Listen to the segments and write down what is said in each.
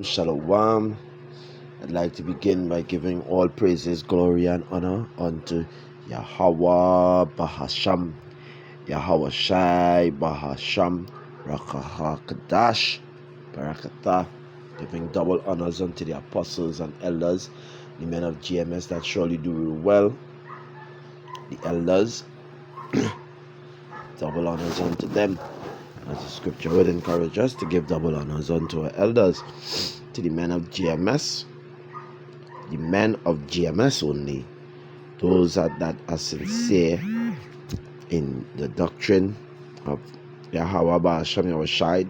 Shalom. I'd like to begin by giving all praises, glory, and honor unto Yahweh Bahasham, Yahweh Shai Bahasham, Rakahakadash, Barakatah, giving double honors unto the apostles and elders, the men of GMS that surely do real well, the elders, double honors unto them. As the scripture would encourage us to give double honors unto our elders, to the men of GMS, the men of GMS only, those that are sincere in the doctrine of Yahweh Ba'ashem Yahushai,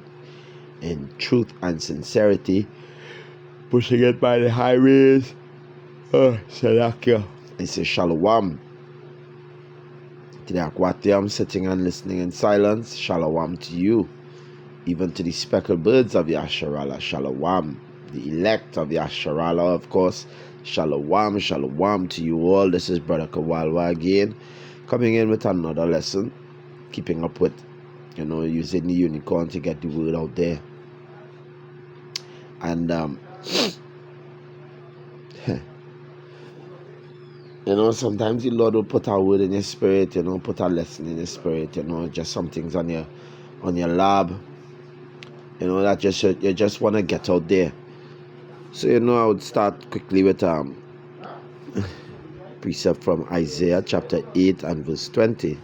in truth and sincerity, pushing it by the highways. Salakia. I say Shalom. To the Akwatiam sitting and listening in silence, Shalom to you. Even to the speckled birds of Yasharala, Shalom. The elect of Yasharala, of course, Shalom, Shalom to you all. This is Brother Kawalwa again, coming in with another lesson, keeping up with, using the unicorn to get the word out there. And, sometimes the Lord will put a word in your spirit, put a lesson in your spirit, just some things on your lab, that you just want to get out there. So, I would start quickly with precept from Isaiah chapter 8 and verse 20.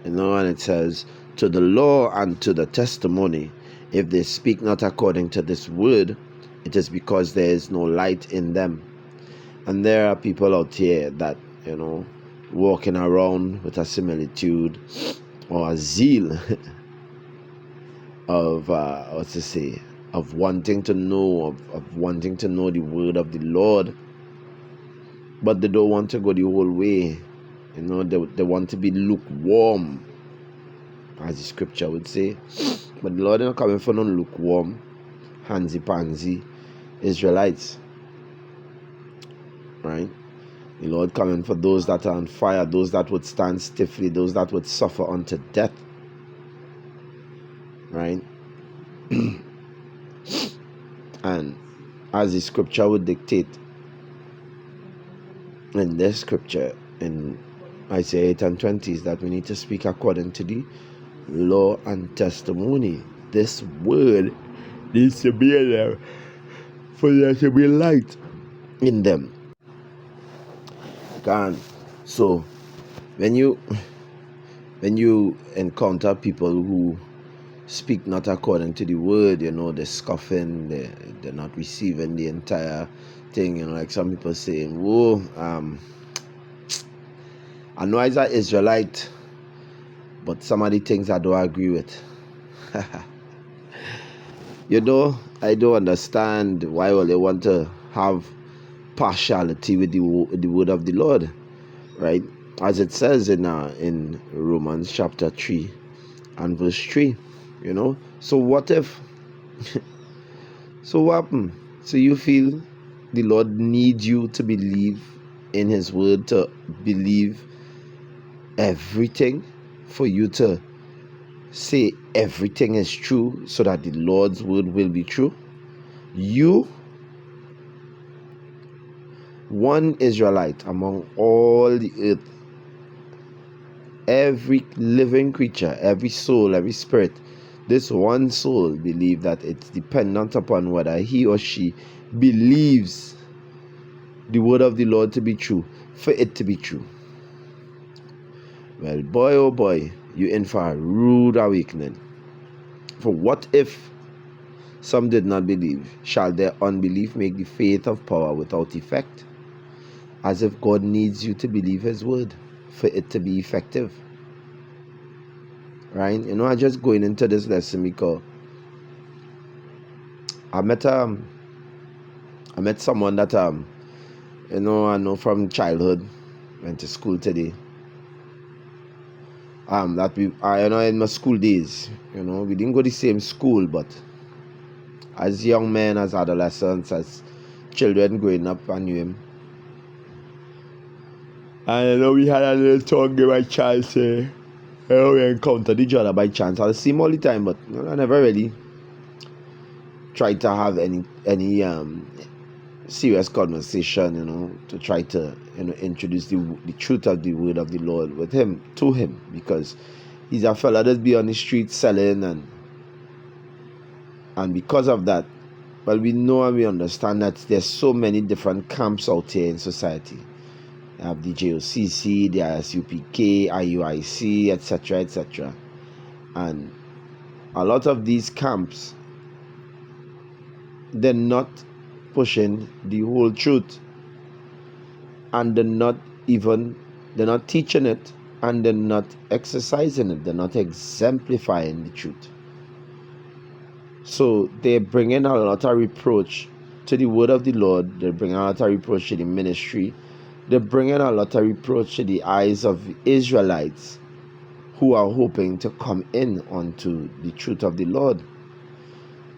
And it says, to the law and to the testimony, if they speak not according to this word, it is because there is no light in them. And there are people out here that, walking around with a similitude or a zeal of, of wanting to know, of wanting to know the word of the Lord, but they don't want to go the whole way. They want to be lukewarm, as the scripture would say. But the Lord is not coming for no lukewarm, handsy-pansy Israelites, right? The Lord coming for those that are on fire, those that would stand stiffly, those that would suffer unto death, right? And as the scripture would dictate, in this scripture, in Isaiah 8 and 20, is that we need to speak according to the law and testimony. This word needs to be in there for there to be light in them. So when you encounter people who speak not according to the word, they're scoffing, they're not receiving the entire thing, like some people saying, whoa, I know I'm an Israelite, but some of the things I don't agree with. I don't understand why they want to have partiality with the word of the Lord, right? As it says in Romans chapter 3 and verse 3, So what if? So what happened? So you feel the Lord needs you to believe in His word, to believe everything, for you to say everything is true so that the Lord's word will be true? You, one Israelite among all the earth, every living creature, every soul, every spirit, this one soul believe that it's dependent upon whether he or she believes the word of the Lord to be true, for it to be true. Well, boy, oh boy, you're in for a rude awakening. For what if some did not believe? Shall their unbelief make the faith of power without effect? As if God needs you to believe His word for it to be effective. Right? I'm just going into this lesson because I met someone that I know from childhood, went to school today. That in my school days, we didn't go to the same school, but as young men, as adolescents, as children growing up, I knew him. And we had a little talk by chance. We encountered each other by chance. I'll see him all the time, but I never really try to have any serious conversation, to try to introduce the truth of the word of the Lord to him, because he's a fella that be on the street selling, and because of that, well, we know and we understand that there's so many different camps out here in society. You have the JOCC, the ISUPK, IUIC, etc., etc., and a lot of these camps, they're not pushing the whole truth, and they're not teaching it, and they're not exercising it, they're not exemplifying the truth. So they're bringing a lot of reproach to the word of the Lord. They're bringing a lot of reproach to the ministry. They're bringing a lot of reproach to the eyes of Israelites who are hoping to come in onto the truth of the Lord.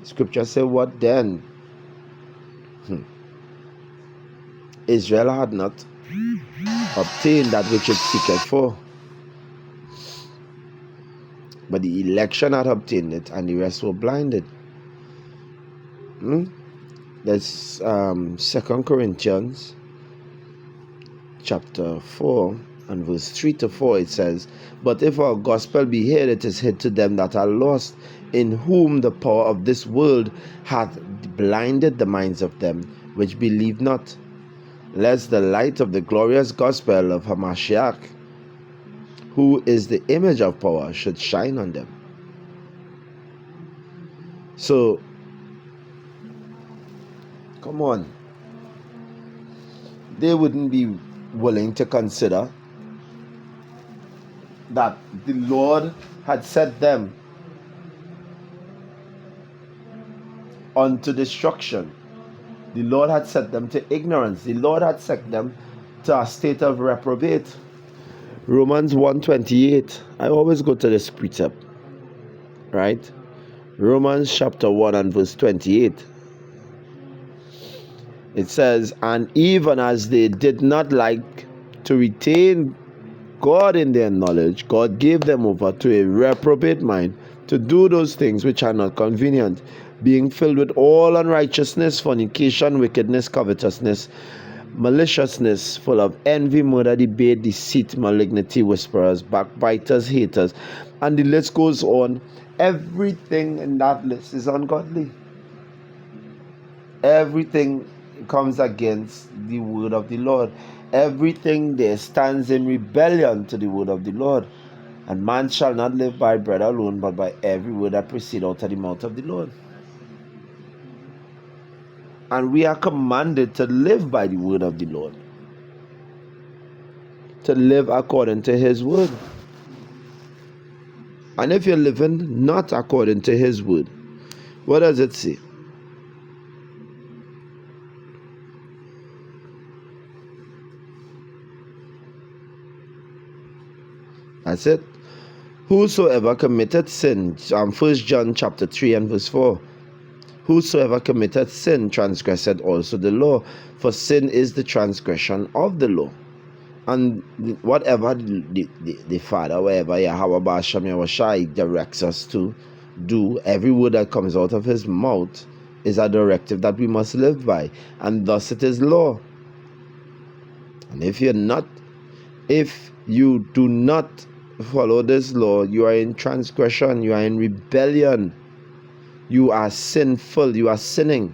Scripture says, what then? Israel had not obtained that which it seeketh for, but the election had obtained it, and the rest were blinded. That's 2 Corinthians chapter 4 and verse 3 to 4. It says, but if our gospel be hid, it is hid to them that are lost, in whom the power of this world hath blinded the minds of them which believe not, lest the light of the glorious gospel of Hamashiach, who is the image of power, should shine on them. So, come on. They wouldn't be willing to consider that the Lord had set them unto destruction. The Lord had set them to ignorance. The Lord had set them to a state of reprobate. Romans 1:28. I always go to this precept, right? Romans chapter 1 and verse 28. It says, and even as they did not like to retain God in their knowledge, God gave them over to a reprobate mind to do those things which are not convenient, being filled with all unrighteousness, fornication, wickedness, covetousness, maliciousness, full of envy, murder, debate, deceit, malignity, whisperers, backbiters, haters, and the list goes on. Everything in that list is ungodly. Everything comes against the word of the Lord. Everything there stands in rebellion to the word of the Lord. And man shall not live by bread alone, but by every word that proceeds out of the mouth of the Lord. And we are commanded to live by the word of the Lord, to live according to his word. And if you're living not according to his word, what does it say? That's it. Whosoever committed sin, 1 John chapter 3 and verse 4. Whosoever committed sin transgressed also the law, for sin is the transgression of the law. And whatever the Father, wherever Yahweh Ba'ashem Yahushai directs us to do, every word that comes out of his mouth is a directive that we must live by, and thus it is law. And if you do not follow this law, you are in transgression, you are in rebellion, you are sinful, you are sinning,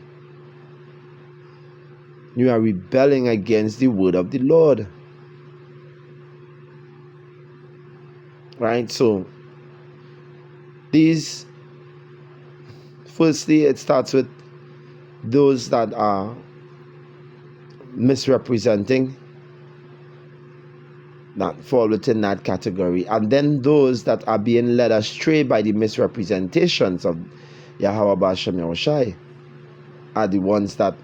you are rebelling against the word of the Lord. Right? So firstly, it starts with those that are misrepresenting, that fall within that category, and then those that are being led astray by the misrepresentations of Yahweh Ba'ashem Yahushai are the ones that,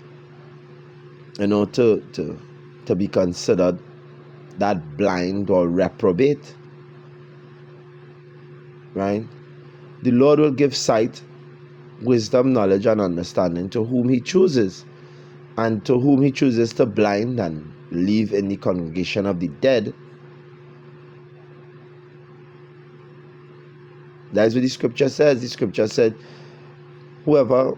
to be considered that blind or reprobate. Right? The Lord will give sight, wisdom, knowledge, and understanding to whom he chooses, and to whom he chooses to blind and leave in the congregation of the dead. That's what the scripture says. The scripture said, whoever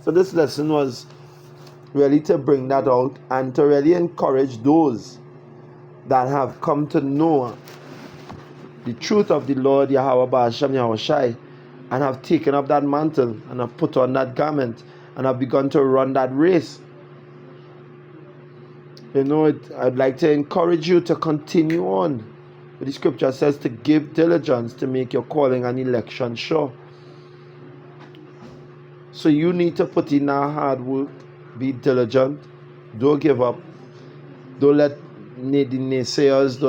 So this lesson was really to bring that out and to really encourage those that have come to know the truth of the Lord Yahweh Ba'ashem Yahushai and have taken up that mantle and have put on that garment and have begun to run that race. I'd like to encourage you to continue on. The scripture says to give diligence to make your calling and election sure. So you need to put in that hard work, be diligent, don't give up, don't let the naysayers,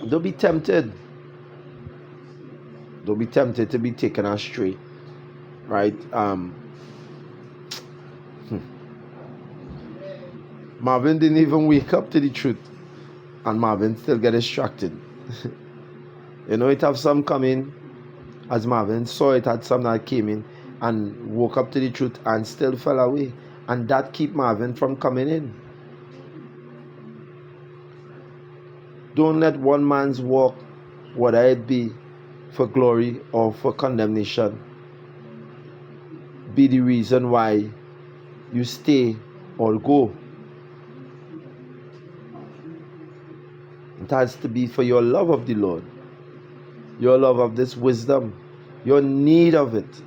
don't be tempted. Don't be tempted to be taken astray. Right? Marvin didn't even wake up to the truth. And Marvin still get distracted. It have some come in. As Marvin saw it, had some that came in and woke up to the truth and still fell away. And that keep Marvin from coming in. Don't let one man's walk, whether it be for glory or for condemnation, be the reason why you stay or go. It has to be for your love of the Lord, your love of this wisdom, your need of it.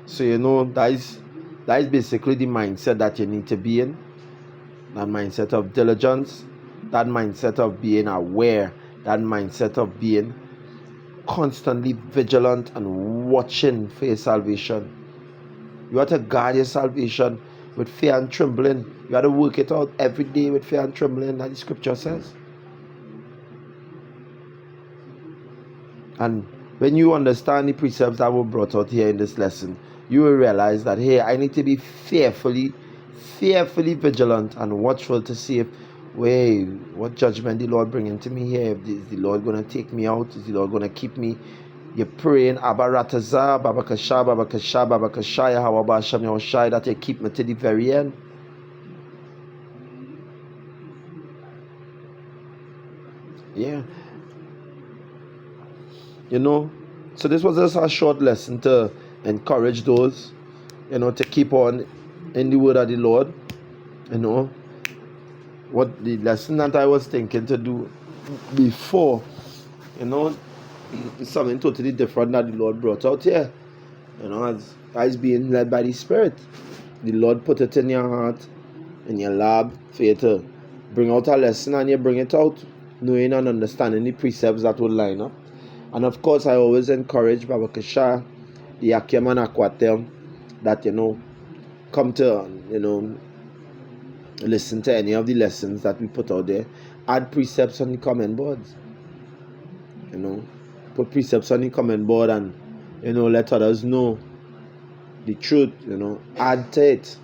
So that is basically the mindset that you need to be in. That mindset of diligence, that mindset of being aware, that mindset of being constantly vigilant and watching for your salvation. You have to guard your salvation with fear and trembling. You have to work it out every day with fear and trembling, that the scripture says. And when you understand the precepts that were brought out here in this lesson, you will realize that, hey, I need to be fearfully vigilant and watchful to see if, what judgment the Lord bringing to me here? Is the Lord going to take me out? Is the Lord going to keep me? You're praying, Abarataza, Babakasha, Babakasha, Babakasha, Hawabasham Yahushai, that you keep me to the very end. Yeah. So this was just a short lesson to encourage those, to keep on in the word of the Lord. What the lesson that I was thinking to do before, it's something totally different that the Lord brought out here. As being led by the Spirit. The Lord put it in your heart, in your lab, for you to bring out a lesson, and you bring it out knowing and understanding the precepts that will line up. And of course, I always encourage Babakasha, the Akim and Aquatem, that come to listen to any of the lessons that we put out there. Add precepts on the comment boards. Put precepts on the comment board and let others know the truth. Add to it.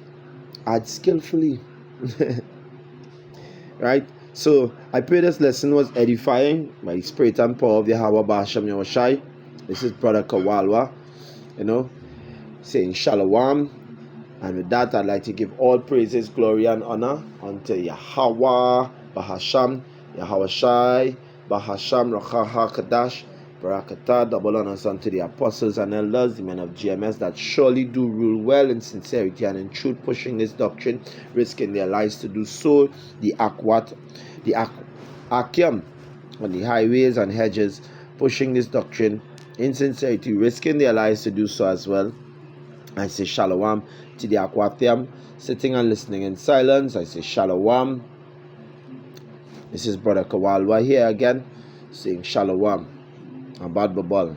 Add skillfully. Right? So I pray this lesson was edifying by the spirit and power of Yahweh Ba'ashem Yahushai. This is Brother Kawalwa, saying Shalom. And with that, I'd like to give all praises, glory, and honor unto Yahweh Ba'ashem Yahushai, Ba'ashem Rachaha Kadash, Barakatah, double honors unto the apostles and elders, the men of GMS that surely do rule well in sincerity and in truth, pushing this doctrine, risking their lives to do so. The Akim on the highways and hedges, pushing this doctrine in sincerity, risking their lives to do so as well. I say Shalom to the Aquathiam, sitting and listening in silence. I say Shalom. This is Brother Kawalwa here again, saying Shalom. Abad Babal.